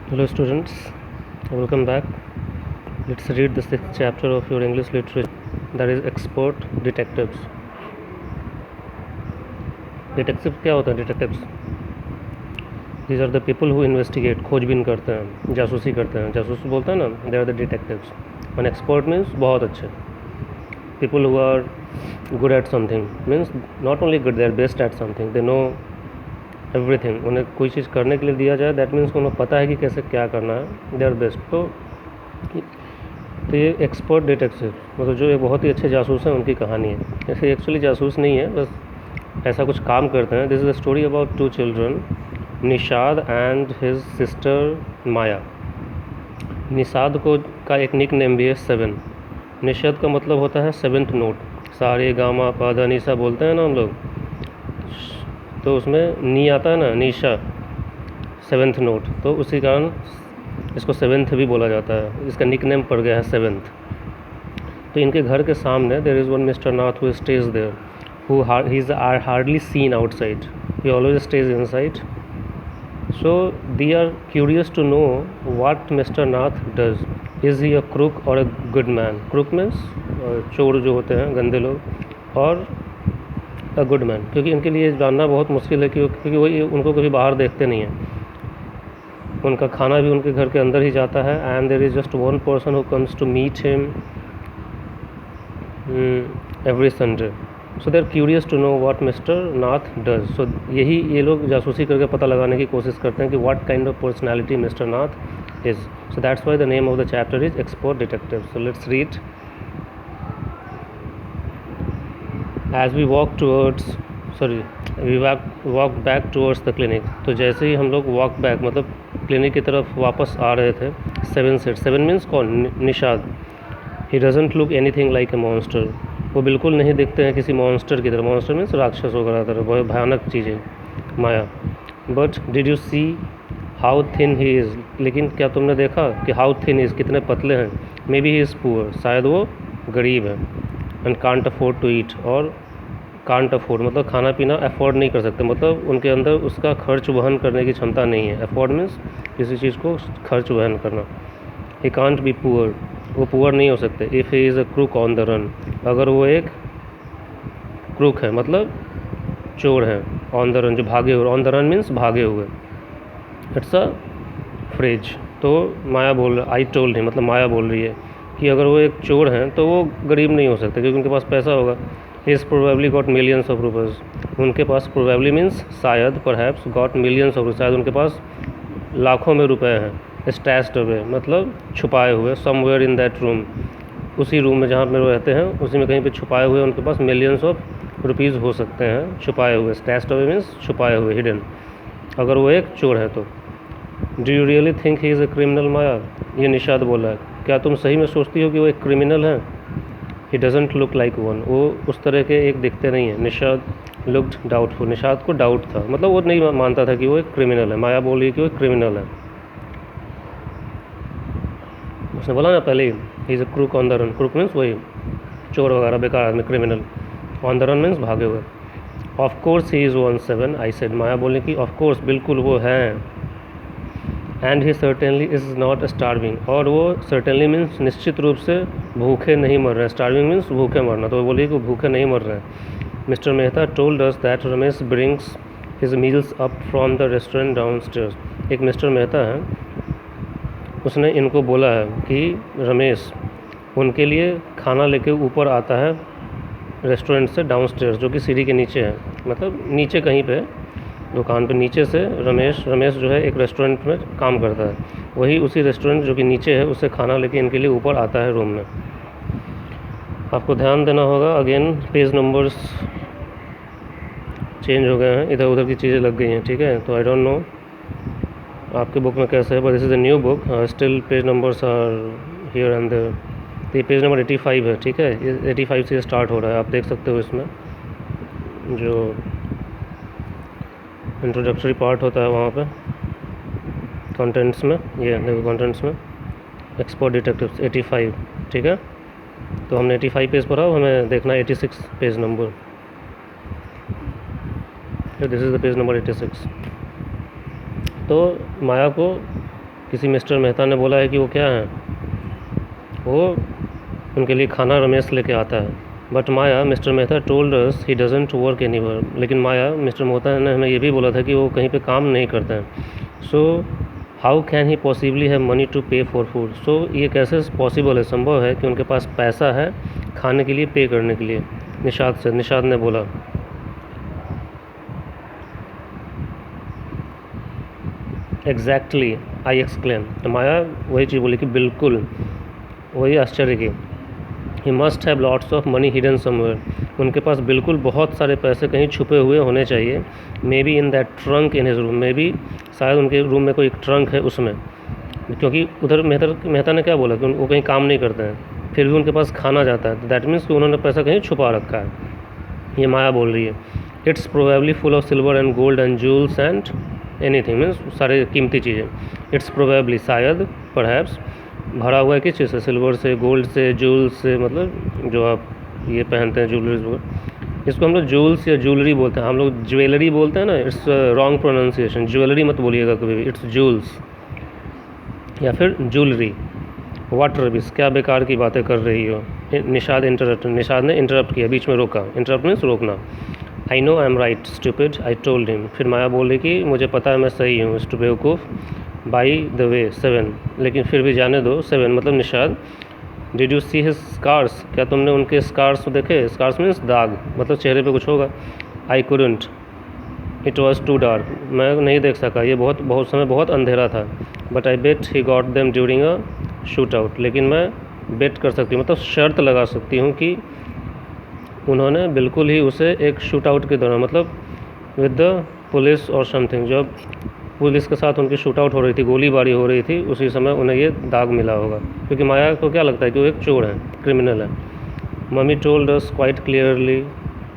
Hello students, welcome back. Let's read the sixth chapter of your English literature, that is expert detectives. Detectives क्या होता है? Detectives, these are the people who investigate, खोजबीन करते हैं, जासूसी करते हैं. जासूस बोलते हैं ना, they are the detectives. And expert means बहुत अच्छे. People who are good at something means not only good, they are best at something. They know everything. उन्हें कोई चीज़ करने के लिए दिया जाए, दैट मीन्स उन्हें पता है कि कैसे क्या करना है. They are best. तो ये एक्सपर्ट डिटेक्टिव मतलब जो एक बहुत ही अच्छे जासूस हैं, उनकी कहानी है. ऐसे एक्चुअली जासूस नहीं है, बस ऐसा कुछ काम करते हैं. This is a story about two children, Nishad and his sister Maya. Nishad को का एक निक नेम भी है सेवन. निषाद का मतलब होता है सेवेंथ नोट. सारे गामा पाधा निशा बोलते हैं ना हम लोग, तो उसमें नी आता है ना, निशा, सेवेंथ नोट. तो उसी कारण इसको सेवेंथ भी बोला जाता है. इसका निक नेम पड़ गया है सेवेंथ. तो इनके घर के सामने there is one mister Nath who stays there, who he is hardly seen outside, he always stays inside. So they are curious to know what mister Nath does. Is he a crook और a good man. Crook means चोर जो होते हैं, गंदे लोग, और a good man, क्योंकि इनके लिए जानना बहुत मुश्किल है क्योंकि वो उनको कभी बाहर देखते नहीं हैं. उनका खाना भी उनके घर के अंदर ही जाता है. And there is just one person who comes to meet him every Sunday. So they are curious to know what mister Nath does. So यही ये लोग जासूसी करके पता लगाने की कोशिश करते हैं कि what kind of personality mister Nath is. So that's why the name of the chapter is expert detective. So let's read. As we walk towards we walk back towards the clinic. तो जैसे ही हम लोग walk back मतलब clinic की तरफ वापस आ रहे थे, सेवन सेट. सेवन मीन्स कौन? Nishad. He doesn't look anything like a monster. वो बिल्कुल नहीं दिखते हैं किसी मॉन्स्टर की तरह. मॉन्स्टर मीन्स राक्षस वगैरह तरह, बहुत भयानक चीज़ें, Maya. But did you see how thin he is. लेकिन क्या तुमने देखा कि हाउ थिन इज़, कितने पतले हैं. Maybe he is poor, शायद वो गरीब है. And can't afford to eat, और कांट अफोर्ड मतलब खाना पीना अफोर्ड नहीं कर सकते, मतलब उनके अंदर उसका खर्च वहन करने की क्षमता नहीं है. अफोर्ड मीन्स किसी चीज़ को खर्च वहन करना. ही कांट बी पुअर, वो पुअर नहीं हो सकते. If he is a crook on the run, अगर वो एक क्रूक है मतलब चोर है. ऑन द रन जो भागे हुए, ऑन द रन मीन्स भागे हुए. It's a phrase. तो माया बोल आई टोल्ड हिम मतलब माया बोल रही है कि अगर वो एक चोर हैं तो वो गरीब नहीं हो सकते क्योंकि उनके पास पैसा होगा. He is probably got millions of rupees. उनके पास प्रोबेबली मीन्स शायद, परहैप्स, गॉट मिलियंस ऑफ, शायद उनके पास लाखों में रुपए हैं. स्टैश्ड अवे मतलब छुपाए हुए. समवेयर इन दैट रूम, उसी रूम में जहाँ पे वो रहते हैं उसी में कहीं पे छुपाए हुए उनके पास मिलियंस ऑफ रुपीज़ हो सकते हैं, छुपाए हुए. स्टैश्ड अवे मीन्स छुपाए हुए, हिडन, अगर वो एक चोर है तो. Do you really think he is a criminal Maya. ये निषाद बोला है, क्या तुम सही में सोचती हो कि वो एक क्रिमिनल है. He doesn't look like one, वो उस तरह के एक दिखते नहीं हैं. निषाद लुक्ड डाउटफुल, निषाद को डाउट था, मतलब वो नहीं मानता था कि वो एक क्रिमिनल है. माया बोल रही है कि वो एक क्रिमिनल है. उसने बोला ना पहले he is a crook on the run. Crook means वही चोर वगैरह, बेकार आदमी, criminal. On the run means भागे हुए. Of course he is 17, I said. Maya बोलने की ऑफ कोर्स बिल्कुल वो हैं. And he certainly is not starving, और वो सर्टेनली मीन्स निश्चित रूप से भूखे नहीं मर रहे हैं. स्टार्विंग मीन्स भूखे मरना, तो वो बोलिए कि वो भूखे नहीं मर रहे हैं. Mister Mehta told us that Ramesh brings his meals up from the restaurant down stairs. एक मिस्टर मेहता है, उसने इनको बोला है कि रमेश उनके लिए खाना लेके ऊपर आता है रेस्टोरेंट से डाउन स्टेयर्स, जो कि सीढ़ी के नीचे है, मतलब नीचे कहीं पे दुकान पे नीचे से. रमेश जो है एक रेस्टोरेंट में काम करता है, वही उसी रेस्टोरेंट जो कि नीचे है उससे खाना लेके इनके लिए ऊपर आता है रूम में. आपको ध्यान देना होगा, अगेन पेज नंबर्स चेंज हो गए हैं, इधर उधर की चीज़ें लग गई हैं, ठीक है. तो आई डोंट नो आपके बुक में कैसे है, but this is a new book. Still page numbers are here and there. तो ये पेज नंबर 85 है, ठीक है. 85 से स्टार्ट हो रहा है, आप देख सकते हो. इसमें जो इंट्रोडक्टरी पार्ट होता है वहाँ पे कंटेंट्स में, ये देखो कंटेंट्स में एक्सपर्ट डिटेक्टिव्स 85, ठीक है. तो हमने 85 पेज पढ़ा, हमें देखना 86 page number. This is the page number 86. तो माया को किसी मिस्टर मेहता ने बोला है कि वो क्या है, वो उनके लिए खाना रमेश लेके आता है। But Maya mister Mehta told us he doesn't work anywhere, लेकिन माया मिस्टर मेहता ने हमें ये भी बोला था कि वो कहीं पे काम नहीं करते हैं। So how can he possibly have money to pay for food, so ये कैसे पॉसिबल है, संभव है कि उनके पास पैसा है खाने के लिए, पे करने के लिए। निषाद ने बोला। एग्जैक्टली आई एक्सक्लेम, तो माया वही चीज़ बोली कि बिल्कुल, वही आश्चर्य की। He must have lots of money hidden somewhere, उनके पास बिल्कुल बहुत सारे पैसे कहीं छुपे हुए होने चाहिए। May be in that trunk in his room, may be शायद उनके रूम में कोई एक ट्रंक है उसमें, क्योंकि उधर मेहता ने क्या बोला कि वो कहीं काम नहीं करते हैं, फिर भी उनके पास खाना जाता है, तो दैट मीन्स कि उन्होंने पैसा कहीं छुपा रखा है। ये माया बोल रही है। It's probably full of silver and gold and jewels and anything, means सारे कीमती चीज़ें। इट्स प्रोबेबली, शायद, परहैप्स, भरा हुआ है किस चीज़ से, सिल्वर से, गोल्ड से, जूल्स से, मतलब जो आप ये पहनते हैं ज्वेलरीज, इसको हम लोग जूल्स या ज्वेलरी बोलते हैं, हम लोग ज्वेलरी बोलते हैं ना, इट्स रॉन्ग प्रोनाउंसिएशन, ज्वेलरी मत बोलिएगा कभी भी, इट्स जूल्स या फिर ज्वेलरी। वाट रबिस, क्या बेकार की बातें कर रही हो। निषाद ने इंटरप्ट किया, बीच में रोका। इंटरप्ट मीन्स रोकना। I know I am right stupid I told him, फिर माया बोल रही कि मुझे पता है मैं सही हूँ, बेवकूफ़। बाई द वे 7, लेकिन फिर भी जाने दो। 7 मतलब Nishad. Did you see his scars, क्या तुमने उनके स्कार्स देखे, स्कार्स मीन्स दाग, मतलब चेहरे पे कुछ होगा। I couldn't, it was too dark, मैं नहीं देख सका, ये बहुत समय बहुत अंधेरा था। But I bet he got them during a shoot out, लेकिन मैं बेट कर सकती हूँ, मतलब शर्त लगा सकती हूँ कि उन्होंने बिल्कुल ही उसे एक शूट आउट के दौरान, मतलब विद द पुलिस और समथिंग, जब पुलिस के साथ उनकी शूट आउट हो रही थी, गोलीबारी हो रही थी, उसी समय उन्हें ये दाग मिला होगा, क्योंकि माया को क्या लगता है कि वो एक चोर है, क्रिमिनल है। Mummy told us quite clearly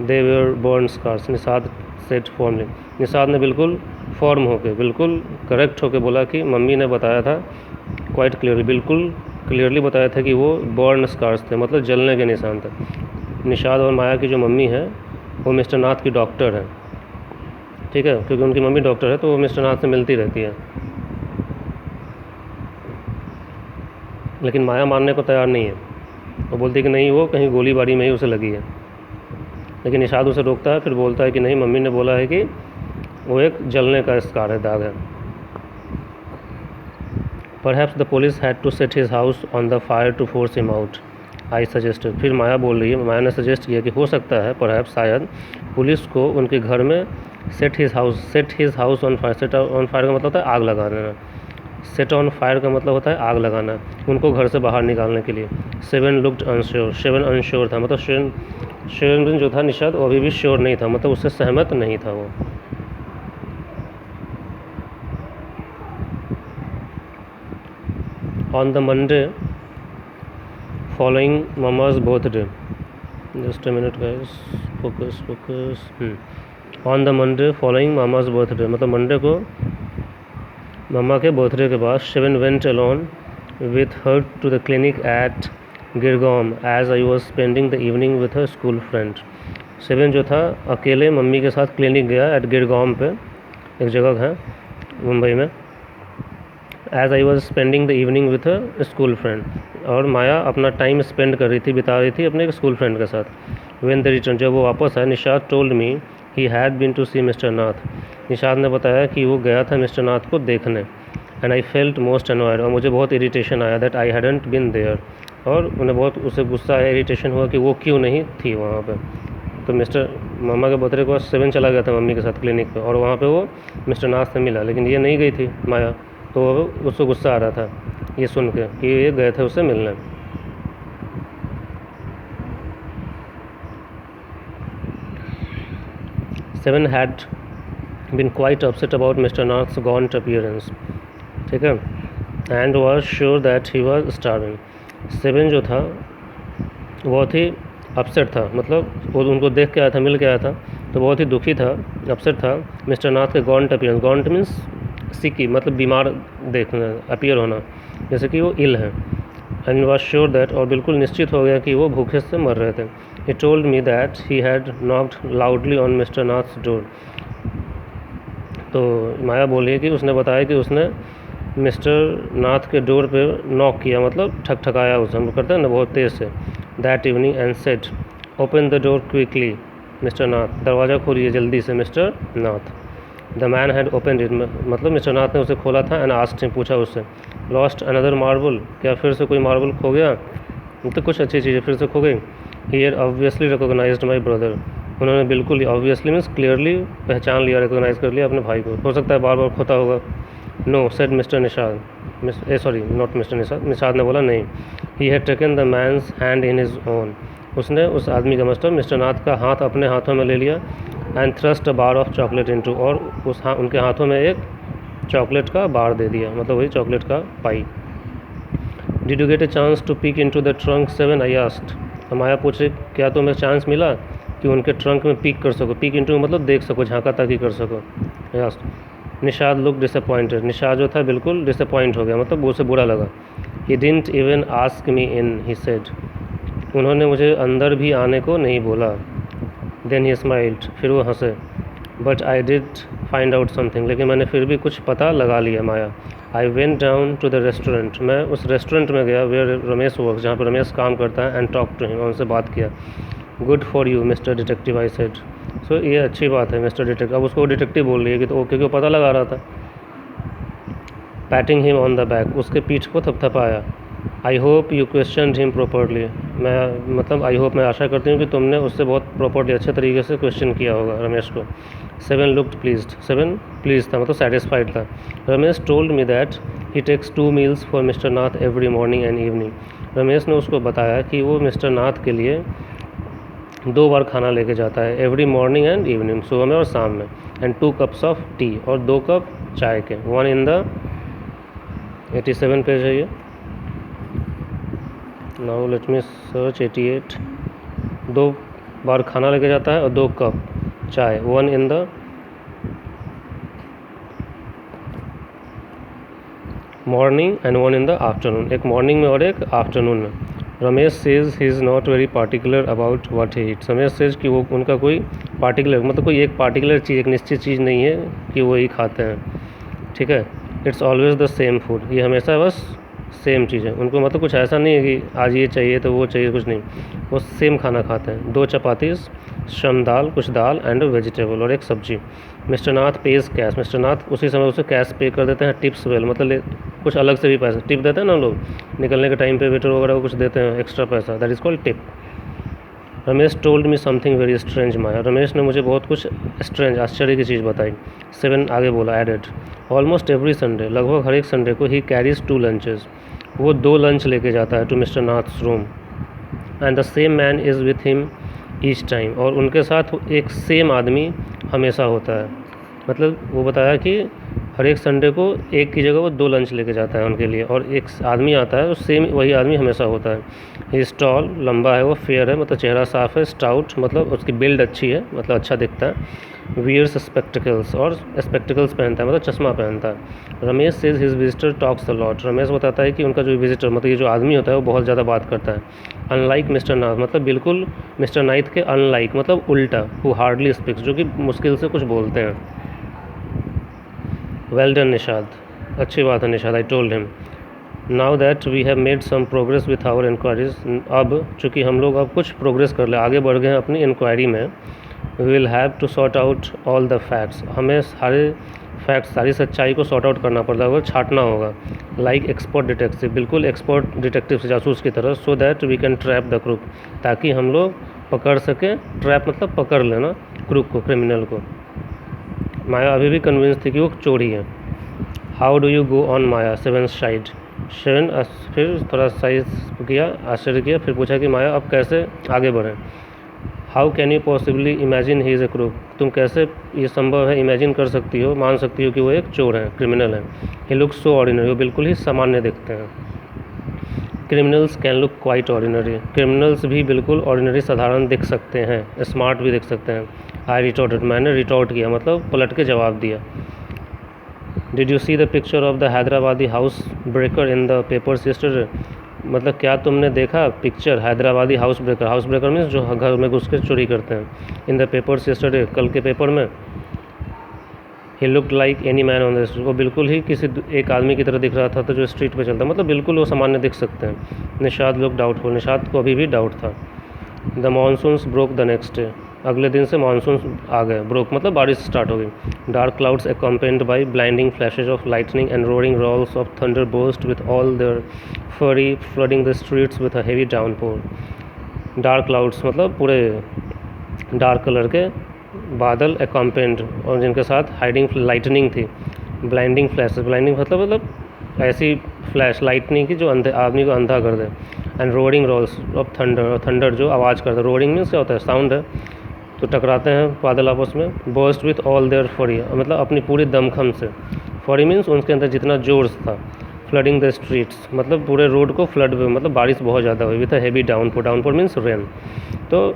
they were burn scars, Nishad said formally, Nishad ने बिल्कुल फॉर्म होके, बिल्कुल करेक्ट होके बोला कि मम्मी ने बताया था, क्वाइट क्लियरली, बिल्कुल क्लियरली बताया था कि वो बर्न स्कार्स थे, मतलब जलने के निशान थे। निषाद और माया की जो मम्मी है वो मिस्टर नाथ की डॉक्टर है, ठीक है, क्योंकि उनकी मम्मी डॉक्टर है तो वो मिस्टर नाथ से मिलती रहती है। लेकिन माया मानने को तैयार नहीं है, वो बोलती है कि नहीं, वो कहीं गोलीबारी में ही उसे लगी है। लेकिन निषाद उसे रोकता है, फिर बोलता है कि नहीं, मम्मी ने बोला है कि वो एक जलने का स्कार है, दाग है। Perhaps the police had to set his house on the fire to force him out, I suggested, फिर माया बोल रही है, माया ने सजेस्ट किया कि हो सकता है, परहैप्स, शायद, पुलिस को उनके घर में set his house on fire, set on fire का मतलब होता है आग लगा देना, सेट ऑन फायर का मतलब होता है आग लगाना, उनको घर से बाहर निकालने के लिए। 7 लुक्ड अनश्योर, 7 अनश्योर था, मतलब शेवन जो था निषाद, वो अभी भी श्योर नहीं था, मतलब उससे सहमत नहीं था वो। On the Monday following mama's birthday, just a minute guys, focus. On the Monday following mama's birthday, मतलब मंडे को मम्मा के बर्थडे के बाद 7 went alone with her to the clinic at Girgaon as I was spending the evening with her school friend. 7 जो था अकेले mummy के साथ क्लिनिक गया, एट गिरगांव पे एक जगह है मुंबई में, as I was spending the evening with a school friend, और माया अपना टाइम स्पेंड कर रही थी, बिता रही थी अपने एक स्कूल फ्रेंड के साथ। व्हेन द रिटर्न, जब वो वापस आया, Nishad told me he had been to see mister Nath, Nishad ने बताया कि वो गया था मिस्टर नाथ को देखने। And I felt most annoyed, और मुझे बहुत इरीटेशन आया that I hadn't been there, और उन्हें बहुत उसे गुस्सा आया, इरीटेशन हुआ कि वो क्यों नहीं थी वहाँ पे। तो मिस्टर मम्मा के बर्थडे को 7 चला गया था मम्मी के साथ क्लिनिक पे, और वहाँ पे वो मिस्टर नाथ से मिला, लेकिन ये नहीं गई थी माया, तो उसको गुस्सा आ रहा था ये सुन के कि ये गए थे उससे मिलने। Seven had been quite upset about mister Nath's gaunt appearance, ठीक है, and was sure that he was starving. 7 जो था बहुत ही अपसेट था, मतलब वो उनको देख के आया था, मिल के आया था, तो बहुत ही दुखी था, अपसेट था मिस्टर नाथ के गॉन्ट अपीयरेंस। गॉन्ट मीन्स सिकी, मतलब बीमार देखना, अपीयर होना, जैसे कि वो इल है। एंड वॉज श्योर दैट, और बिल्कुल निश्चित हो गया कि वो भूखे से मर रहे थे। He told me that he had knocked loudly on mister Nath's door, तो माया बोली कि उसने बताया कि उसने मिस्टर नाथ के डोर पे नॉक किया, मतलब ठकठकाया उसे, हम लोग करते हैं ना बहुत तेज़ से। That evening and said open the door quickly mister Nath, दरवाज़ा खोलिए जल्दी से mister Nath. The man had open it, मतलब मिस्टर नाथ ने उसे खोला था। एंड आस्क्ड हिम, पूछा उससे, लॉस्ट अनदर मार्बल, क्या फिर से कोई मार्बल खो गया, तो कुछ अच्छी चीज़ें फिर से खो गई। He had obviously recognised my brother, उन्होंने बिल्कुल ऑब्वियसली मीन्स क्लियरली पहचान लिया, रिकोगनाइज कर लिया अपने भाई को। हो सकता है बार बार खोता होगा। No said mister Nishad, sorry not mister Nishad, Nishad ने बोला नहीं। He had taken the man's hand in his own, उसने उस आदमी का मतलब मिस्टर नाथ का हाथ अपने हाथों में ले लिया। And thrust a bar of chocolate into, और उनके हाथों में एक चॉकलेट का बार दे दिया, मतलब वही चॉकलेट का पाई। Did you get a chance to peek into the trunk 7 I asked, Maya पूछे क्या तुम्हें चांस मिला कि उनके ट्रंक में पीक कर सको, पीक इनटू मतलब देख सको, झांका ताकी कर सको। Yes. Nishad look disappointed, Nishad जो था बिल्कुल डिसअपॉइंट हो गया, मतलब उसे बुरा लगा। He didn't even ask me in, he said, उन्होंने मुझे अंदर भी आने को नहीं बोला। देन ही स्माइल्ड, फिर वो हंसे। But I did find out something, लेकिन मैंने फिर भी कुछ पता लगा लिया Maya. I went down to the restaurant, मैं उस रेस्टोरेंट में गया वेयर रमेश वर्क, जहाँ पर रमेश काम करता है। एंड टॉक टू हिम, उनसे बात किया। Good for you mister detective I said, so ये अच्छी बात है मिस्टर डिटेक्टिव, अब उसको डिटेक्टिव बोल रही है कि तो क्योंकि वो पता लगा रहा था। Patting him on the back, उसके पीठ को थपथपाया। I hope you question him properly, मैं मतलब आई होप मैं आशा करती हूँ कि तुमने उससे बहुत प्रॉपरली अच्छे तरीके से क्वेश्चन किया होगा रमेश को। 7 लुक्ड प्लीज्ड, 7 प्लीज था मतलब सेटिस्फाइड था। Ramesh told me that he takes 2 meals for mister Nath every morning and evening, Ramesh ने उसको बताया कि वो मिस्टर नाथ के लिए 2 बार खाना लेके जाता है, एवरी मॉर्निंग एंड इवनिंग, सुबह में और शाम में। एंड 2 कप्स ऑफ टी, और 2 कप चाय के। 1 इन द 87 पेज है ये। Now let me search 88। 2 बार खाना लेके जाता है और 2 कप चाय। 1 in the morning and 1 in the afternoon, एक मॉर्निंग में और एक आफ्टरनून में। Ramesh says he is not very particular about what he eats, Ramesh says कि वो उनका कोई पार्टिकुलर मतलब कोई एक पार्टिकुलर चीज़, एक निश्चित चीज़ नहीं है कि वो ही खाते हैं, ठीक है। It's always the same food, ये हमेशा बस सेम चीज़ है उनको, मतलब कुछ ऐसा नहीं है कि आज ये चाहिए तो वो चाहिए, कुछ नहीं, वो सेम खाना खाते हैं। 2 चपातीस, शम दाल, कुछ दाल एंड वेजिटेबल, और एक सब्जी। मिस्टर नाथ पेज कैश, मिस्टर नाथ उसी समय उसे कैश पे कर देते हैं। टिप्स वेल मतलब कुछ अलग से भी पैसा टिप देते हैं ना लोग, निकलने के टाइम पे वेटर वगैरह को कुछ देते हैं एक्स्ट्रा पैसा, that is called tip. Ramesh told me something very strange Maya, Ramesh ने मुझे बहुत कुछ स्ट्रेंज आश्चर्य की चीज़ बताई। 7 आगे बोला, एडेड ऑलमोस्ट एवरी संडे, लगभग हर एक संडे को ही कैरीज 2 लंचेज, वो 2 लंच लेके जाता है to mister Nath's room. And the same man is with him each time, और उनके साथ एक सेम आदमी हमेशा होता है। मतलब वो बताया कि हर एक संडे को एक की जगह वो 2 लंच लेके जाता है उनके लिए, और एक आदमी आता है, सेम वही आदमी हमेशा होता है। ही स्टॉल, लंबा है वो, फेयर है मतलब चेहरा साफ है, स्टाउट मतलब उसकी बिल्ड अच्छी है मतलब अच्छा दिखता है। वियर्स स्पेक्टिकल्स, और स्पेक्टिकल्स पहनता है मतलब चश्मा पहनता है। Ramesh says his visitor talks a lot, Ramesh बताता है कि उनका जो विजिटर मतलब ये जो आदमी होता है वो बहुत ज़्यादा बात करता है। अनलाइक मिस्टर नाथ, मतलब बिल्कुल मिस्टर नाथ के अनलाइक मतलब उल्टा, हु हार्डली स्पीक्स, जो कि मुश्किल से कुछ बोलते हैं। वेल डन निषाद, अच्छी बात है Nishad, I told him. Now that we have made some progress with our inquiries, अब चूँकि हम लोग अब कुछ प्रोग्रेस कर ले, आगे बढ़ गए हैं अपनी इंक्वायरी में। We will have to sort out all the facts, हमें सारे फैक्ट्स, सारी सच्चाई को सॉर्ट आउट करना पड़ता है, छाटना होगा। लाइक एक्सपर्ट डिटेक्टिव, बिल्कुल एक्सपर्ट डिटेक्टिव से, जासूस की तरह। So that we can trap the crook, ताकि हम लोग पकड़ सकें, ट्रैप मतलब पकड़ लेना क्रूक को, क्रिमिनल को। माया अभी भी कन्विंस थी कि वो चोर ही है। How do you go on Maya, 7 shied, 7 फिर थोड़ा साइज किया, आश्चर्य किया, फिर पूछा कि माया अब कैसे आगे बढ़ें। How can you possibly imagine he is a crook, तुम कैसे ये संभव है इमेजिन कर सकती हो, मान सकती हो कि वो एक चोर है, क्रिमिनल है। ही लुक सो ऑर्डिनरी, वो बिल्कुल ही सामान्य दिखते हैं। Criminals can look quite ordinary, criminals भी बिल्कुल ऑर्डिनरी साधारण दिख सकते हैं, स्मार्ट भी दिख सकते हैं। आई रिटॉर्टेड, मैंने रिटॉर्ट किया मतलब पलट के जवाब दिया। Did you see the picture of the Hyderabadi house breaker in the papers yesterday, मतलब क्या तुमने देखा picture Hyderabadi house breaker means जो घर में घुस के चोरी करते हैं, इन द पेपर्स यस्टरडे, कल के पेपर में। He looked like any man on the street, वो बिल्कुल ही किसी एक आदमी की तरह दिख रहा था तो जो स्ट्रीट पे चलता, मतलब बिल्कुल वो सामान्य दिख सकते हैं। निशाद लुक डाउटफुल, निशाद को अभी भी डाउट था। The monsoons broke the next day, अगले दिन से मानसून आ गए, ब्रोक मतलब बारिश स्टार्ट हो गई। Dark clouds accompanied by blinding flashes of lightning and roaring rolls of thunder burst with all their fury, flooding the streets with a heavy downpour। Dark clouds मतलब पूरे डार्क कलर के बादल accompanied, और जिनके साथ hiding lightning थी। Blinding flashes, blinding मतलब ऐसी फ्लैश लाइटनिंग की जो अंधे आदमी को अंधा कर दे। And roaring rolls of thunder, और थंडर जो आवाज़ करता है, रोडिंग मीन्स क्या होता है, साउंड है, तो टकराते हैं बादल आपस में। बर्स्ट विथ ऑल देयर फरी, मतलब अपनी पूरी दमखम से। फरी मीन्स उनके अंदर जितना जोश था। फ्लडिंग द स्ट्रीट्स मतलब पूरे रोड को फ्लड हुए, मतलब बारिश बहुत ज़्यादा हुई। With heavy downpour, downpour means rain. तो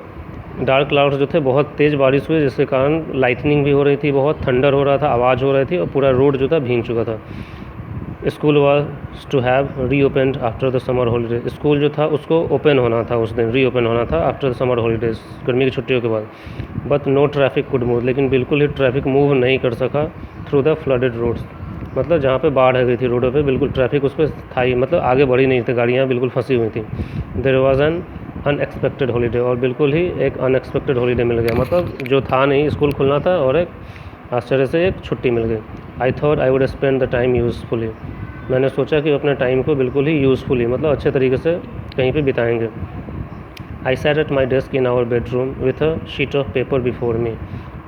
डार्क क्लाउड्स जो थे बहुत तेज़ बारिश हुई, जिसके कारण लाइटनिंग भी हो रही थी, बहुत थंडर हो रहा था, आवाज़ हो रही थी, और पूरा रोड जो था भीग चुका था। School was to have reopened after the summer holiday, school जो था उसको ओपन होना था उस दिन, रीओपन होना था आफ्टर द समर हॉलीडेज, गर्मी की छुट्टियों के बाद। But no traffic could move, लेकिन बिल्कुल ही ट्रैफिक मूव नहीं कर सका थ्रू द फ्लडेड रोड्स, मतलब जहाँ पे बाढ़ आ गई थी रोडों पे, बिल्कुल ट्रैफिक उस पर था ही, मतलब आगे बढ़ी नहीं थी, गाड़ियाँ बिल्कुल फंसी हुई थी। There was an unexpected holiday, और बिल्कुल ही एक अनएक्सपेक्टेड हॉलीडे मिल गया, मतलब जो था नहीं, स्कूल खुलना था और एक आश्चर्य से एक छुट्टी मिल गई। I thought I would spend the time usefully, मैंने सोचा कि अपने टाइम को बिल्कुल ही यूज़फुली मतलब अच्छे तरीके से कहीं पे बिताएंगे। I sat at my desk in our bedroom with a sheet of paper before me,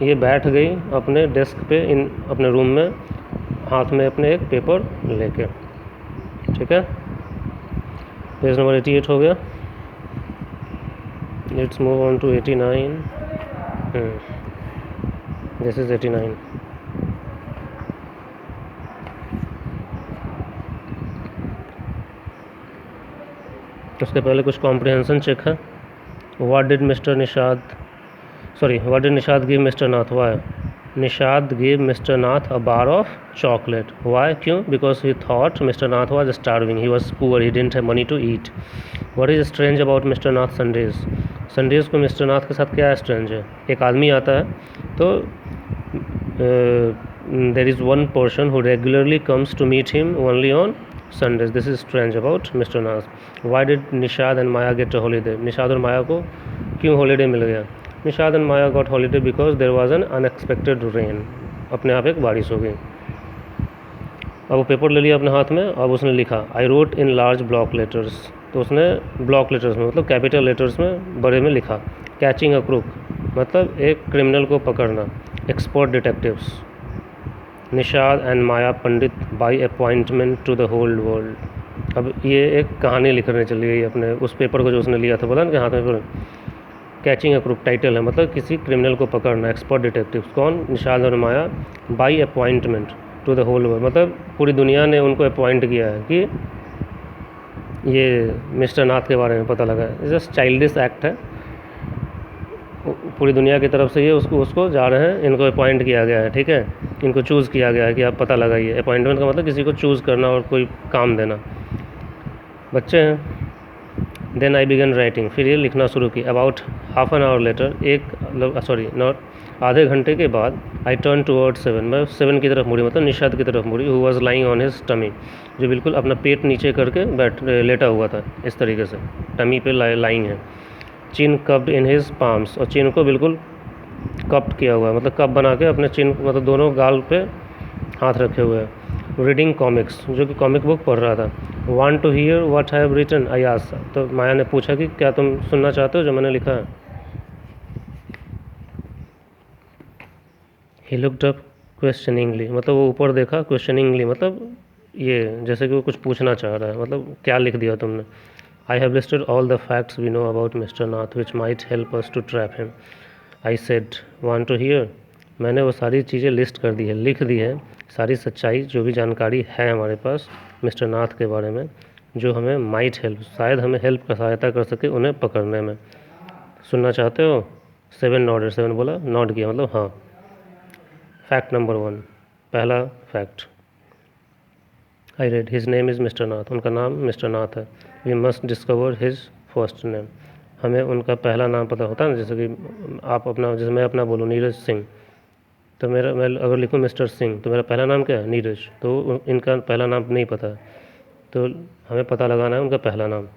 ये बैठ गई अपने डेस्क पे इन अपने रूम में, हाथ में अपने एक पेपर लेके। ठीक है, पेज नंबर 88 हो गया। Let's move on to 89। This is 89। उसके पहले कुछ कॉम्प्रिहेंसन चेक है। What did Nishad give mister Nath, why Nishad give mister Nath a bar of chocolate, why क्यों, because he thought mister Nath was starving, he was poor, he didn't have money to eat. What is strange about mister Nath Sundays, Sundays को mister Nath के साथ क्या strange है। एक आदमी आता है तो there is one person who regularly comes to meet him only on Sundays. This is strange about Mr. Nas. Why did Nishad and Maya get a holiday? Nishad और माया को क्यों हॉलीडे मिल गया। Nishad and Maya got holiday because there was an unexpected rain, अपने आप एक बारिश हो गई। अब वो पेपर ले लिया अपने हाथ में, अब उसने लिखा I wrote in large block letters, तो उसने ब्लॉक लेटर्स में मतलब कैपिटल लेटर्स में बड़े में लिखा। कैचिंग अ क्रूक मतलब एक क्रिमिनल को पकड़ना। Expert detectives, Nishad and Maya Pandit by appointment to the whole world. अब ये एक कहानी लिखने चली गई अपने उस पेपर को जो उसने लिया था, पता ना कि हाथ में। कैचिंग अ क्रूक टाइटल है, मतलब किसी क्रिमिनल को पकड़ना। एक्सपर्ट डिटेक्टिव्स कौन, निशाद और Maya. By appointment to the whole world मतलब पूरी दुनिया ने उनको अपॉइंट किया है कि ये मिस्टर नाथ के बारे में पता लगा है। जस्ट चाइल्डिश एक्ट है, पूरी दुनिया की तरफ से ये उसको जा रहे हैं, इनको अपॉइंट किया गया है। ठीक है, इनको चूज़ किया गया है कि आप पता लगाइए। अपॉइंटमेंट का मतलब किसी को चूज़ करना और कोई काम देना। बच्चे हैं। देन आई बिगन राइटिंग, फिर ये लिखना शुरू की। About half an hour later, आधे घंटे के बाद आई टर्न टूवर्ड 7, मैं 7 की तरफ मुड़ी, मतलब निशाद की तरफ मुड़ी। Who was lying on his tummy, जो बिल्कुल अपना पेट नीचे करके लेटा हुआ था इस तरीके से, टमी पे लाइंग है। चिन कप्ड इन हिज पाम्स, और चिन को बिल्कुल कप्ड किया हुआ है, मतलब कप बना के अपने चिन मतलब दोनों गाल पे हाथ रखे हुए हैं। रीडिंग कॉमिक्स, जो कि कॉमिक बुक पढ़ रहा था। Want to hear what I have written, I asked, तो माया ने पूछा कि क्या तुम सुनना चाहते हो जो मैंने लिखा है। ही लुक्ड अप क्वेश्चनिंगली, मतलब वो ऊपर देखा, क्वेश्चनिंगली मतलब ये जैसे कि वो कुछ पूछना चाह रहा है, मतलब क्या लिख दिया तुमने। I have listed all the facts we know about Mr. Nath which might help us to trap him. I said, want to hear? मैंने वो सारी चीज़ें लिस्ट कर दी है, लिख दी है, सारी सच्चाई जो भी जानकारी है हमारे पास मिस्टर नाथ के बारे में, जो हमें माइट हेल्प, शायद हमें हेल्प का सहायता कर सके उन्हें पकड़ने में। सुनना चाहते हो। 7 नॉडेड, 7 बोला, नॉट किया मतलब हाँ। फैक्ट नंबर 1, पहला fact. I read his name is mister Nath, उनका नाम मिस्टर नाथ है। We must discover his first name, हमें उनका पहला नाम पता होता है ना, जैसे कि आप अपना, जैसे मैं अपना बोलूँ नीरज सिंह, तो मेरा मैं अगर लिखूँ मिस्टर सिंह तो मेरा पहला नाम क्या है, नीरज, तो इनका पहला नाम नहीं पता है, तो हमें पता लगाना है उनका पहला नाम।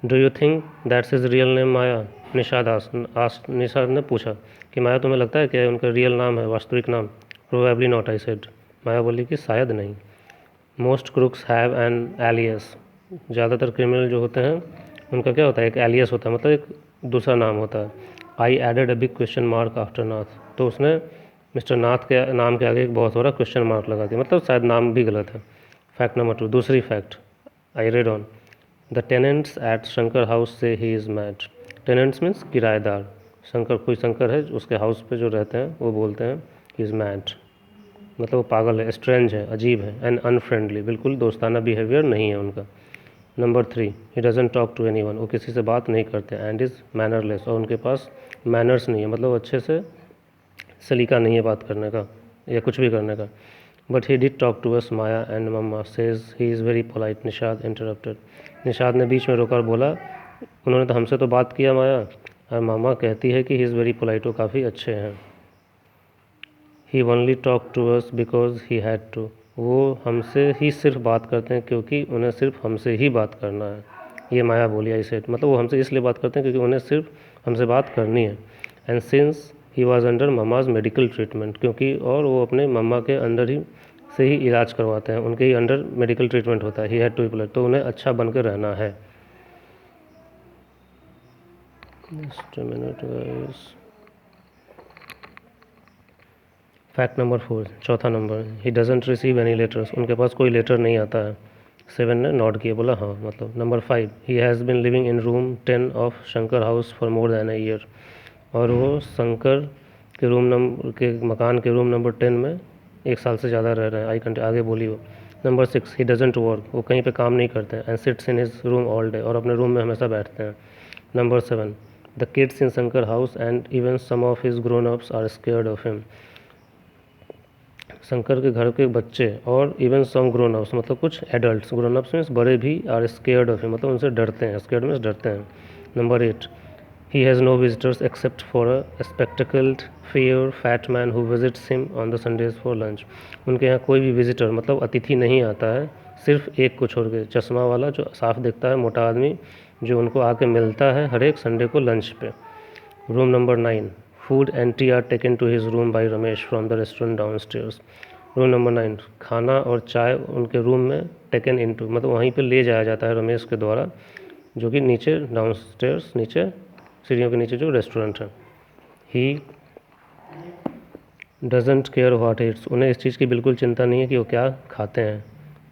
Do you think that's his real name Maya, Nishad ने पूछा कि माया तुम्हें लगता है कि उनका रियल नाम है, वास्तविक नाम। Probably not, I said, Maya बोली कि शायद नहीं। Most crooks have an alias, ज़्यादातर क्रिमिनल जो होते हैं उनका क्या होता है, एक एलियस होता है, मतलब एक दूसरा नाम होता है। I added a big question mark after Nath, तो उसने मिस्टर नाथ के नाम के आगे एक बहुत बड़ा क्वेश्चन मार्क लगा दिया, मतलब शायद नाम भी गलत है। फैक्ट नंबर 2, दूसरी fact, I read on, the tenants at Shankar house say he is mad. Tenants means किराएदार, कोई शंकर है उसके हाउस पे जो रहते हैं वो बोलते हैं ही इज़ मैड, मतलब वो पागल है, स्ट्रेंज है, अजीब है, एंड अनफ्रेंडली, बिल्कुल दोस्ताना बिहेवियर नहीं है उनका। Number 3, he doesn't talk to anyone, वो किसी से बात नहीं करते, एंड इज़ मैनरलेस, और उनके पास मैनर्स नहीं है, मतलब अच्छे से सलीका नहीं है बात करने का या कुछ भी करने का। But he did talk to us Maya and mamma says he is very polite, Nishad interrupted, Nishad ने बीच में रोकर बोला, उन्होंने तो हमसे तो बात किया माया, और मामा कहती है कि ही इज़ वेरी पोलाइट, वो काफ़ी अच्छे हैं। He only talk to us because he had to, वो हमसे ही सिर्फ बात करते हैं क्योंकि उन्हें सिर्फ हमसे ही बात करना है, ये माया बोली। आई सेड, मतलब वो हमसे इसलिए बात करते हैं क्योंकि उन्हें सिर्फ हमसे बात करनी है। And since he was under mamma's medical treatment, क्योंकि और वो अपने मम्मा के अंडर ही से ही इलाज करवाते हैं, उनके ही अंडर मेडिकल ट्रीटमेंट होता है। He had to be polite, तो उन्हें अच्छा बनकर रहना है। Just a minute guys. Fact number 4, चौथा number, he doesn't receive any letters, उनके पास कोई लेटर नहीं आता है। 7 ने नोट किया, बोला हाँ, मतलब। Number 5, he has been living in room 10 of Shankar house for more than a year, और वो शंकर के मकान के रूम नंबर 10 में 1 साल से ज़्यादा रह रहे हैं। आई कंटे आगे बोली वो। नंबर 6, ही डजेंट वर्क, वो कहीं पे काम नहीं करते हैं, and sits in his room all day, और अपने रूम में हमेशा बैठते हैं। Number 7, the kids in Shankar house and even some of his grown ups are scared of him, Shankar के घर के बच्चे और इवन सम ग्रोन अप्स, मतलब कुछ एडल्ट्स, ग्रोन अप्स मीन्स बड़े भी, आर स्केयर्ड ऑफ हिम, मतलब उनसे डरते हैं, स्केयर्ड मीन्स डरते हैं। Number 8, he has no visitors except for a spectacled fair fat man who visits him on the Sundays for lunch, उनके यहाँ कोई भी विजिटर, मतलब अतिथि नहीं आता है, सिर्फ एक को छोड़ के, चश्मा वाला जो साफ दिखता है, मोटा आदमी, जो उनको आके मिलता है हर एक संडे को लंच पे। Room number 9, food and tea are taken to his room by Ramesh from the restaurant downstairs. Room number 9, खाना और चाय उनके रूम में टेकन इनटू, मतलब वहीं पे ले जाया जाता है रमेश के द्वारा, जो कि नीचे डाउन स्टेयर्स, नीचे सीढ़ियों के नीचे जो रेस्टोरेंट है। He doesn't care what it's, उन्हें इस चीज़ की बिल्कुल चिंता नहीं है कि वो क्या खाते हैं।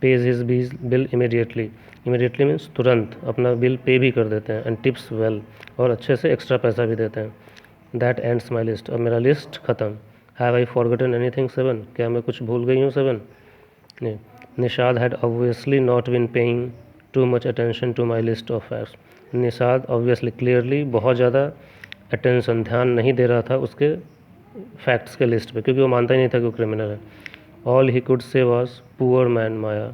Page his bill immediately, immediately means तुरंत अपना बिल पे भी कर देते हैं, एंड टिप्स वेल, और अच्छे से एक्स्ट्रा पैसा भी देते हैं। दैट एंड्स माई लिस्ट, अब मेरा लिस्ट ख़त्म। हैव आई फॉरगटन एनीथिंग 7, क्या मैं कुछ भूल गई हूँ 7? नहीं। Nishad had obviously not been paying too much attention to my list of facts, Nishad obviously clearly बहुत ज़्यादा अटेंशन, ध्यान नहीं दे रहा था उसके फैक्ट्स के लिस्ट पे, क्योंकि वो मानता ही नहीं था कि वो क्रिमिनल है। All he could say was poor man Maya,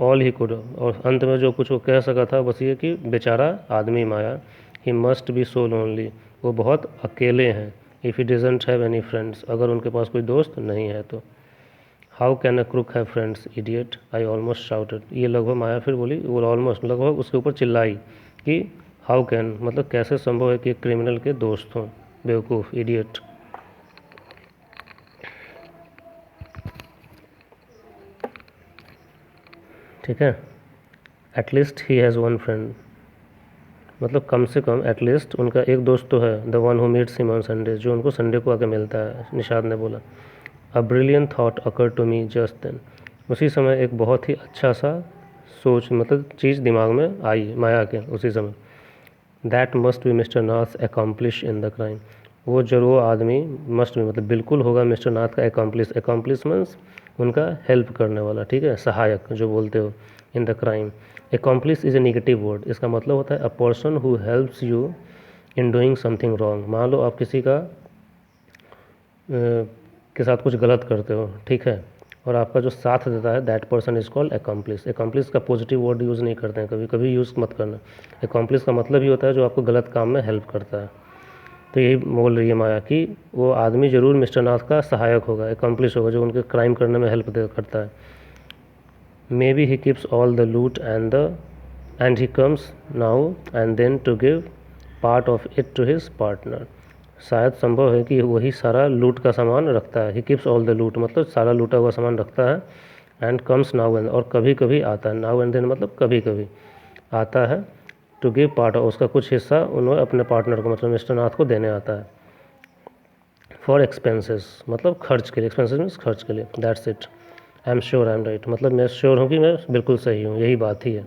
all he could, और अंत में जो कुछ वो कह सका था बस ये कि बेचारा आदमी Maya. He must be so lonely, वो बहुत अकेले हैं। If he doesn't have any friends, अगर उनके पास कोई दोस्त नहीं है तो। How can a crook have friends idiot, I almost shouted, ये लगभग माया फिर बोली, वो ऑलमोस्ट लगभग उसके ऊपर चिल्लाई कि हाउ कैन, मतलब कैसे संभव है कि एक क्रिमिनल के दोस्त हों, बेवकूफ़, इडियट। ठीक है, at least he has one friend, मतलब कम से कम एटलीस्ट उनका एक दोस्त तो है, the one who meets him on Sunday, जो उनको संडे को आके मिलता है, निषाद ने बोला। A brilliant thought occur to me just then, उसी समय एक बहुत ही अच्छा सा सोच, मतलब चीज़ दिमाग में आई माया के उसी समय। That must be mister Nath accomplish in the crime, वो जरूर आदमी, मस्ट भी मतलब बिल्कुल होगा मिस्टर नाथ का अकम्प्लिश, अकम्प्लिश मीन्स उनका हेल्प करने वाला, ठीक है, सहायक जो बोलते हो, in the crime. Accomplish is a negative word, इसका मतलब होता है a person who helps you in doing something wrong. मान लो आप किसी का के साथ कुछ गलत करते हो, ठीक है, और आपका जो साथ देता है, that person is called accomplish. Accomplish का पॉजिटिव वर्ड यूज़ नहीं करते हैं, कभी कभी यूज़ मत करना। अकम्प्लिश का मतलब ही होता है जो आपको गलत काम में हेल्प करता है। तो यही बोल रही है माया कि वो आदमी ज़रूर मिस्टर नाथ का सहायक होगा, एकम्प्लिश होगा, जो उनके क्राइम करने में हेल्प करता है। Maybe he keeps all the loot and he comes now and then to give part of it to his partner. शायद संभव है कि वही सारा लूट का सामान रखता है। ही कीप्स ऑल द लूट मतलब सारा लूटा हुआ सामान रखता है, एंड कम्स नाउ एंड, और कभी कभी आता है। नाउ एंड देन मतलब कभी कभी आता है। टू गिव पार्ट, उसका कुछ हिस्सा उन्होंने अपने पार्टनर को मतलब मिस्टर नाथ को देने आता है। फॉर एक्सपेंसेस मतलब खर्च के लिए, एक्सपेंसेस मीन्स खर्च के लिए। That's it. I am sure I am right मतलब मैं श्योर हूँ कि मैं बिल्कुल सही हूँ, यही बात ही है।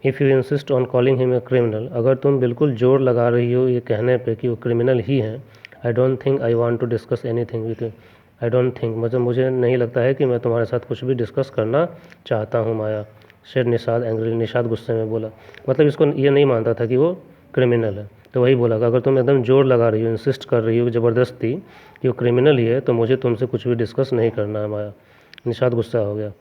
If you insist on calling him a criminal, अगर तुम बिल्कुल जोर लगा रही हो ये कहने पे कि वो क्रिमिनल ही हैं, I don't think I want to discuss anything with you. I don't think मतलब मुझे नहीं लगता है कि मैं तुम्हारे साथ कुछ भी डिस्कस करना चाहता हूँ माया। शेर निषाद एंग्री, निषाद गुस्से में बोला। मतलब इसको ये नहीं मानता था कि वो क्रिमिनल है, तो वही बोला कि अगर तुम एकदम जोर लगा रही हो, इंसिस्ट कर रही हो ज़बरदस्ती कि वो क्रिमिनल ही है, तो मुझे तुमसे कुछ भी डिस्कस नहीं करना है माया। निषाद गुस्सा हो गया।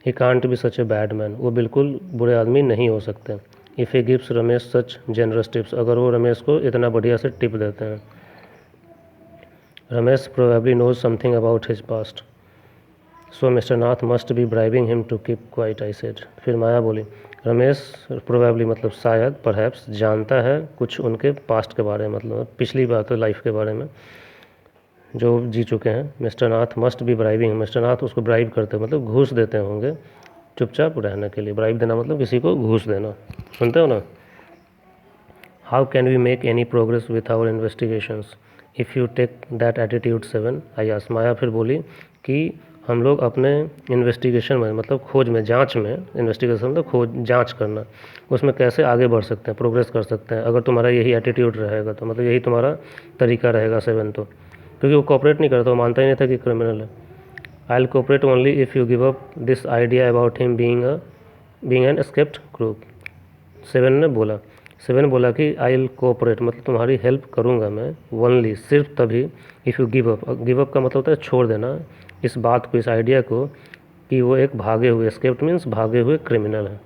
He can't be such a bad man, वो बिल्कुल बुरे आदमी नहीं हो सकते। If he gives Ramesh such generous tips, अगर वो रमेश को इतना बढ़िया से टिप देते हैं। Ramesh probably knows something about his past, so mister Nath must be bribing him to keep quiet, I said. फिर माया बोली, रमेश प्रोबेबली मतलब शायद, परहैप्स जानता है कुछ उनके पास्ट के बारे में, मतलब पिछली बात लाइफ के बारे में जो जी चुके हैं। Mister Nath must be bribing, mister Nath उसको ब्राइब करते मतलब घूस देते होंगे चुपचाप रहने के लिए। ब्राइब देना मतलब किसी को घूस देना, सुनते हो ना। How can we make any progress with our investigations if you take that attitude 7, I asked. Maya फिर बोली कि हम लोग अपने इन्वेस्टिगेशन में मतलब खोज में, जांच में, इन्वेस्टिगेशन मतलब खोज जांच करना, उसमें कैसे आगे बढ़ सकते हैं, प्रोग्रेस कर सकते हैं, अगर तुम्हारा यही एटीट्यूड रहेगा तो, मतलब यही तुम्हारा तरीका रहेगा 7 तो। क्योंकि वो कोऑपरेट नहीं करता, वो मानता ही नहीं था कि क्रिमिनल है। I will cooperate only if you give up this idea about him being an escaped crook. 7 बोला कि आई विल कोऑपरेट मतलब तुम्हारी हेल्प करूँगा मैं, ओनली सिर्फ तभी, if you give up, give up का मतलब होता है छोड़ देना इस बात को, इस आइडिया को कि वो एक भागे हुए, एस्केप्ड मीन्स भागे हुए क्रिमिनल है।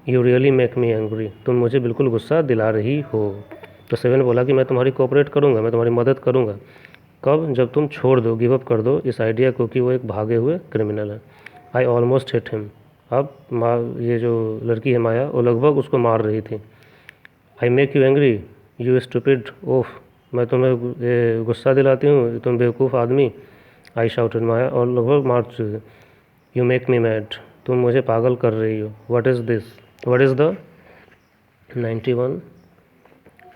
You really make me angry, तुम मुझे बिल्कुल गुस्सा दिला रही हो। तो 7 बोला कि मैं तुम्हारी कोऑपरेट करूँगा, मैं तुम्हारी मदद करूँगा। कब? जब तुम छोड़ दो, गिव अप कर दो इस आइडिया को कि वो एक भागे हुए क्रिमिनल है। आई ऑलमोस्ट हिट हिम, अब ये जो लड़की है माया, वो लगभग उसको मार रही थी। I make you angry you stupid oaf, मैं तुम्हें गुस्सा दिलाती हूँ तुम बेवकूफ़ आदमी। आई शाउटेड, माया और लगभग मार चुकी थी। यू मेक मी मैड, तुम मुझे पागल कर रही हो। What is this, what is the 91,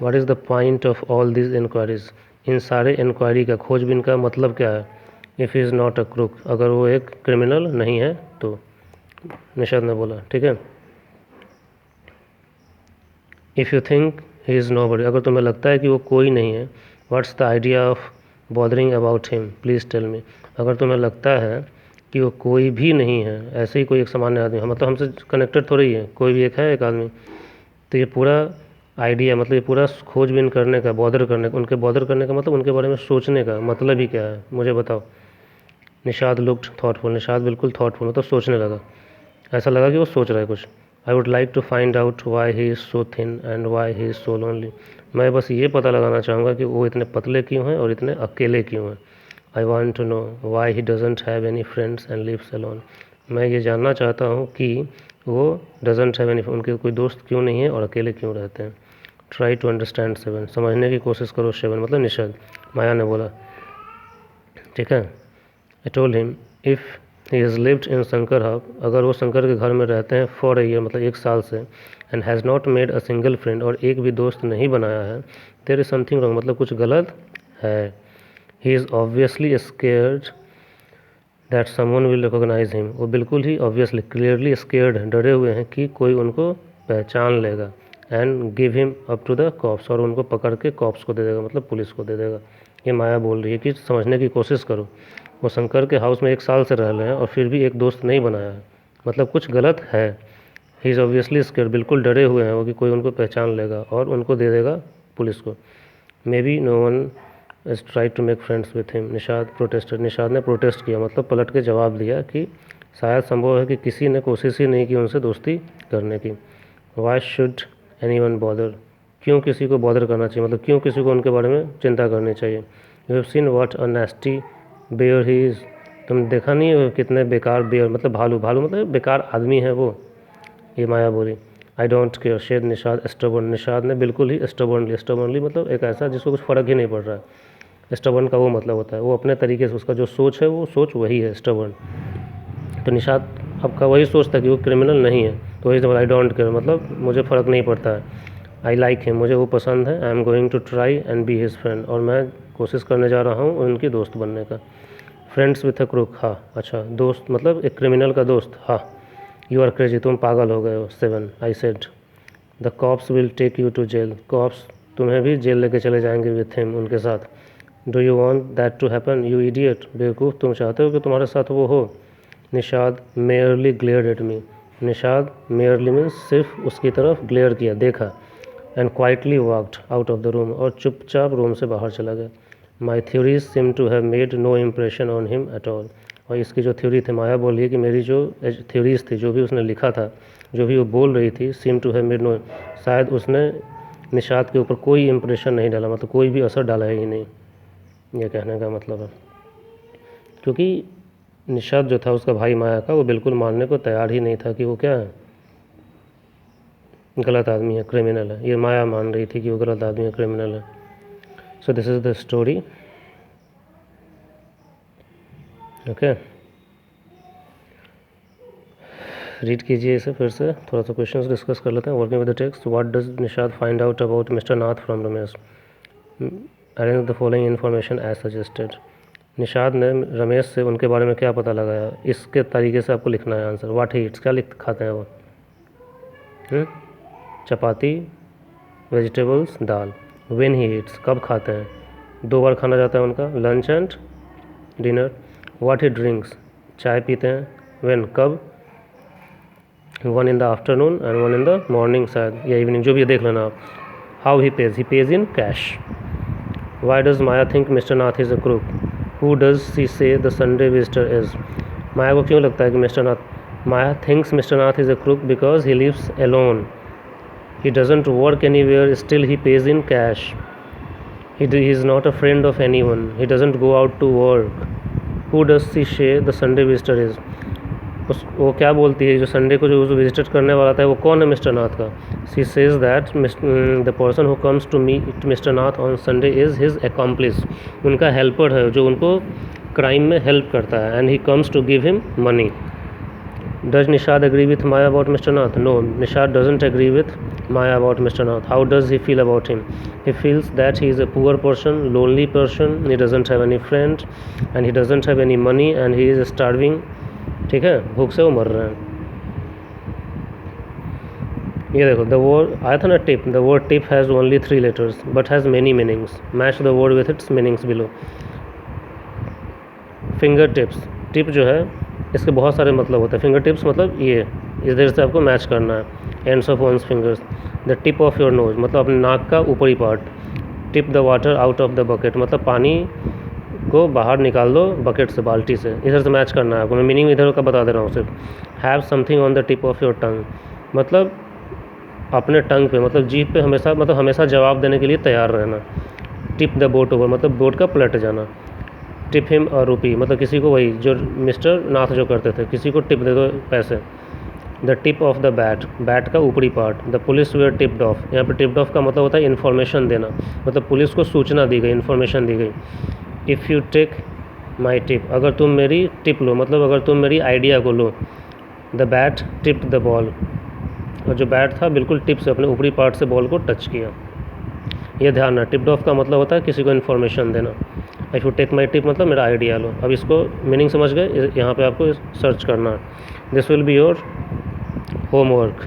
what is the point of all this inquiries, इन सारे इंक्वायरी का, खोजबीन का मतलब क्या है। If is not a crook, अगर वो एक क्रिमिनल नहीं है तो, निषाद ने बोला। ठीक है। If you think he is nobody, अगर तुम्हें लगता है कि वो कोई नहीं है। What's the idea of bothering about him, please tell me, अगर तुम्हें लगता है कि वो कोई भी नहीं है, ऐसे ही कोई एक सामान्य आदमी है, मतलब हमसे कनेक्टेड थोड़ी है, कोई भी एक है एक आदमी, तो ये पूरा आइडिया मतलब ये पूरा खोजबीन करने का, बॉदर करने का, उनके बॉदर करने का मतलब उनके बारे में सोचने का मतलब ही क्या है, मुझे बताओ। निषाद लुक्ड थॉटफुल, निषाद बिल्कुल थॉटफुल मतलब सोचने लगा, ऐसा लगा कि वो सोच रहा है कुछ। I would like to find out why he is so thin and why he is so lonely, मैं बस ये पता लगाना चाहूँगा कि वो इतने पतले क्यों हैं और इतने अकेले क्यों हैं। I want to know why he doesn't have any friends and lives alone, मैं ये जानना चाहता हूँ कि वो डजेंट हैव एनी, उनके कोई दोस्त क्यों नहीं है और अकेले क्यों रहते हैं। ट्राई टू अंडरस्टैंड 7, समझने की कोशिश करो 7 मतलब निषाद, माया ने बोला। ठीक है। आई told him if he is lived in Shankar hub, अगर वो शंकर के घर में रहते हैं फॉर ए ईयर मतलब 1 साल से, and has not made a single friend, और एक भी दोस्त नहीं बनाया है, देयर इज़ समथिंग रॉन्ग मतलब कुछ गलत है। He is obviously scared that someone will recognise him, वो बिल्कुल ही ऑब्वियसली क्लियरली स्केयर्ड हैं, डरे हुए हैं कि कोई उनको पहचान लेगा। And give him up to the cops, और उनको पकड़ के कॉप्स को दे देगा मतलब पुलिस को दे देगा। ये माया बोल रही है कि समझने की कोशिश करो, वो शंकर के हाउस में 1 साल से रह रहे हैं और फिर भी एक दोस्त नहीं बनाया है, मतलब कुछ गलत है। ही इज़ ऑब्वियसली स्केयर्ड, बिल्कुल डरे हुए हैं वो कि कोई उनको पहचान लेगा और उनको दे देगा पुलिस को। Maybe no one is try to make friends with him, Nishad protested, Nishad ने प्रोटेस्ट किया मतलब पलट के जवाब दिया कि शायद संभव है कि किसी ने कोशिश ही नहीं की उनसे दोस्ती करने की। Why should any one bother, क्यों किसी को बॉदर करना चाहिए, मतलब क्यों किसी को उनके बारे में चिंता करनी चाहिए। You have seen what a nasty bear he is, तुम देखा नहीं हो कितने बेकार बेयर, मतलब भालू, भालू मतलब बेकार आदमी है वो, ये माया बोली। आई डोंट केयर शेर निषाद स्टबर्न, निषाद ने बिल्कुल ही स्टबर्नली मतलब एक ऐसा जिसको कुछ फ़र्क ही नहीं पड़ रहा है। स्टबर्न का वो मतलब होता है वो अपने तरीके से, उसका जो सोच है वो सोच वही है स्टबर्न। तो निषाद आपका वही सोचता है कि वो क्रिमिनल नहीं है, तो वही आई डोंट केयर मतलब मुझे फ़र्क नहीं पड़ता है। आई लाइक हिम, मुझे वो पसंद है। I am going to try and be his friend, और मैं कोशिश करने जा रहा हूँ उनकी दोस्त बनने का। फ्रेंड्स विथ अ क्रूक, हाँ अच्छा दोस्त मतलब एक क्रिमिनल का दोस्त, हाँ। यू आर क्रेजी, तुम पागल हो गए हो। 7 I said the cops will take you to jail, cops तुम्हें भी जेल लेके चले जाएंगे विथ हिम, उनके साथ। Do you want that to happen you idiot, बेवकूफ़ तुम चाहते हो कि तुम्हारे साथ वो हो। Nishad merely glared at me, Nishad merely means सिर्फ उसकी तरफ ग्लेयर किया, देखा। And quietly walked out of the room, और चुपचाप रूम से बाहर चला गया। My theories seem to have made no impression on him at all, और इसकी जो थ्योरी थी, माया बोल रही है कि मेरी जो थ्योरीज थी, जो भी उसने लिखा था, जो भी वो बोल रही थी, seem to have made no, शायद उसने निषाद के ऊपर कोई इम्प्रेशन नहीं डाला, मतलब कोई भी असर डाला ही नहीं, ये कहने का मतलब है। क्योंकि निषाद जो था उसका भाई माया का, वो बिल्कुल मानने को तैयार ही नहीं था कि वो क्या है, गलत आदमी है, क्रिमिनल है। ये माया मान रही थी कि वो गलत आदमी है, क्रिमिनल है। So this is the story. Okay, read कीजिए इसे फिर से, थोड़ा सा क्वेश्चंस डिस्कस कर लेते हैं। Working with the text, what does Nishad find out about mister Nath from Ramesh, arrange the following information as suggested. Nishad ने रमेश से उनके बारे में क्या पता लगाया, इसके तरीके से आपको लिखना है आंसर। व्हाट ही ईट्स, क्या लिख खाते हैं वो, चपाती, वेजिटेबल्स, दाल। व्हेन ही ईट्स, कब खाते हैं, 2 बार खाना जाता है उनका, lunch and dinner. What he drinks, चाय पीते हैं। व्हेन, कब, 1 in the afternoon and 1 in the morning, शायद या इवनिंग, जो भी देख लेना आप। How he pays in cash. Why does Maya think mister Nath is a crook, who does she say the Sunday visitor is. माया को क्यों लगता है कि mister Nath, Maya thinks mister Nath is a crook because he lives alone, he doesn't work anywhere, still he pays in cash. He is not a friend of anyone, he doesn't go out to work. Who does she say the Sunday visitor is, वो क्या बोलती है जो Sunday को जो visit करने वाला था वो कौन है मिस्टर नाथ का। She says that the person who comes to meet mister Nath on Sunday is his accomplice, उनका हेल्पर है जो उनको क्राइम में हेल्प करता है। And he comes to give him money. Does Nishad agree with Maya about Mr. Nath? No, Nishad doesn't agree with Maya about Mr. Nath. How does he feel about him? He feels that he is a poor person, lonely person, he doesn't have any friend and he doesn't have any money and he is starving. ठीक है, भूख से वो मर रहे हैं। ये देखो, द वर्ड आया था ना tip, the word tip has only 3 letters but has many meanings. Match the word with its meanings below. Finger tips, tip जो है इसके बहुत सारे मतलब होते हैं। फिंगर टिप्स मतलब ये, इस देर से आपको मैच करना है। Ends of ones fingers, the tip of your nose मतलब अपने नाक का ऊपरी part. Tip the water out of the bucket मतलब पानी को बाहर निकाल दो बकेट से, बाल्टी से, इधर से मैच करना है आपको। मैं मीनिंग इधर का बता दे रहा हूँ सिर्फ। Have something on the tip of your tongue मतलब अपने टंग पे, मतलब जीभ पे हमेशा, मतलब हमेशा जवाब देने के लिए तैयार रहना। टिप द बोट ओवर मतलब बोट का पलट जाना। टिप हिम और रुपी मतलब किसी को, वही जो मिस्टर नाथ जो करते थे, किसी को टिप दे दो पैसे। The tip of the bat, bat का ऊपरी part. The police were tipped off, यहाँ पे टिप्ड ऑफ का मतलब होता है इन्फॉर्मेशन देना, मतलब पुलिस को सूचना दी गई, इन्फॉर्मेशन दी गई। If you take my tip, अगर तुम मेरी टिप लो मतलब अगर तुम मेरी आइडिया को लो। The bat tipped the ball, और जो बैट था बिल्कुल टिप से अपने ऊपरी पार्ट से बॉल को टच किया। ये ध्यान रहा, टिप्ड ऑफ का मतलब होता है किसी को इन्फॉर्मेशन देना। If you take my tip मतलब मेरा आइडिया लो। अब इसको मीनिंग समझ गए, यहाँ पे आपको सर्च करना है। This will be your homework,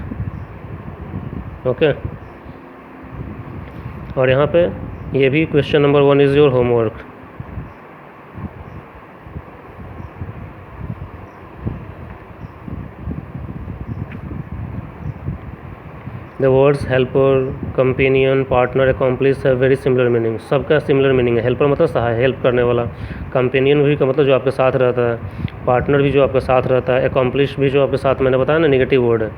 okay. और यहाँ पे ये भी question number 1 is your homework. The words helper, companion, partner, accomplish है वेरी सिमिलर मीनिंग, सबका सिमिलर मीनिंग है। हेल्पर मतलब सहाय, हेल्प करने वाला। कंपेनियन भी का मतलब जो आपके साथ रहता है। पार्टनर भी जो आपके साथ रहता है। अकॉम्प्लिश भी जो आपके साथ, मैंने बताया ना नेगेटिव वर्ड है।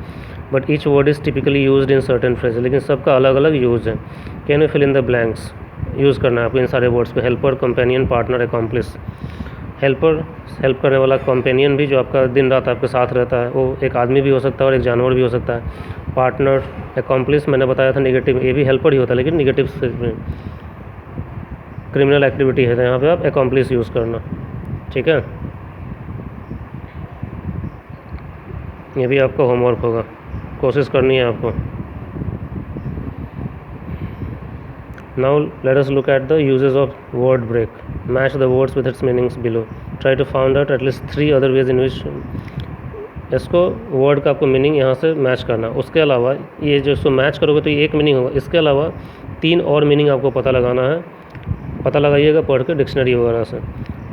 But each word is typically used in certain phrase, लेकिन सबका अलग अलग यूज़ है। Can you fill in the blanks, use करना है आपको इन सारे वर्ड्स पे। Helper, companion, partner, accomplice. Helper, help करने वाला। कंपेनियन भी जो आपका दिन रात आपके साथ रहता है, वो एक आदमी भी हो सकता है और एक जानवर भी हो सकता है। पार्टनर, अकॉम्प्लिस मैंने बताया था नेगेटिव, ये भी हेल्पर ही होता है लेकिन नेगेटिव में क्रिमिनल एक्टिविटी है, तो यहाँ पे आप अकॉम्प्लिस यूज़ करना, ठीक है। ये भी आपका होमवर्क होगा, कोशिश करनी है आपको। Now let us look at the uses of word break. Match the words with its meanings below. Try to find out at least 3 other ways in which इसको वर्ड का आपको मीनिंग यहाँ से मैच करना। उसके अलावा ये जो इसको मैच करोगे तो ये एक मीनिंग होगा, इसके अलावा 3 और मीनिंग आपको पता लगाना है। पता लगाइएगा पढ़ के डिक्शनरी वगैरह से।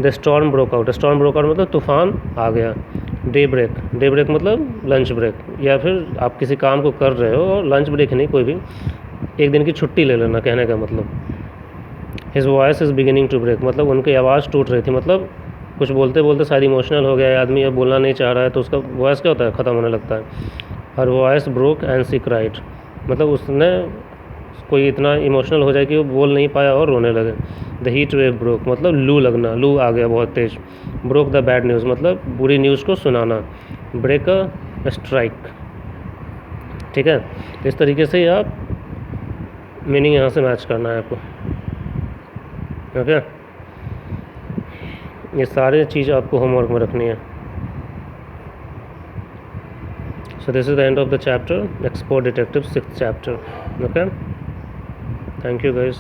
The storm broke out, storm broke out मतलब तूफान आ गया। डे ब्रेक, डे ब्रेक मतलब लंच ब्रेक, या फिर आप किसी काम को कर रहे हो और लंच ब्रेक नहीं, कोई भी एक दिन की छुट्टी ले लेना, कहने का मतलब। His voice is beginning to break, मतलब उनकी आवाज़ टूट रही थी, मतलब कुछ बोलते बोलते शायद इमोशनल हो गया है आदमी, अब बोलना नहीं चाह रहा है तो उसका वॉइस क्या होता है, ख़त्म होने लगता है। Her voice broke and she cried, मतलब उसने कोई इतना इमोशनल हो जाए कि वो बोल नहीं पाया और रोने लगे। द हीट वेव ब्रोक, मतलब लू लगना, लू आ गया बहुत तेज। ब्रोक द बैड न्यूज़, मतलब बुरी न्यूज़ को सुनाना। ब्रेक अ स्ट्राइक, ठीक है। इस तरीके से आप मीनिंग यहाँ से मैच करना है आपको, ओके। ये सारे चीज़ आपको होमवर्क में रखनी है। So this is the end of the chapter, Export Detective 6th chapter, okay. Thank you guys.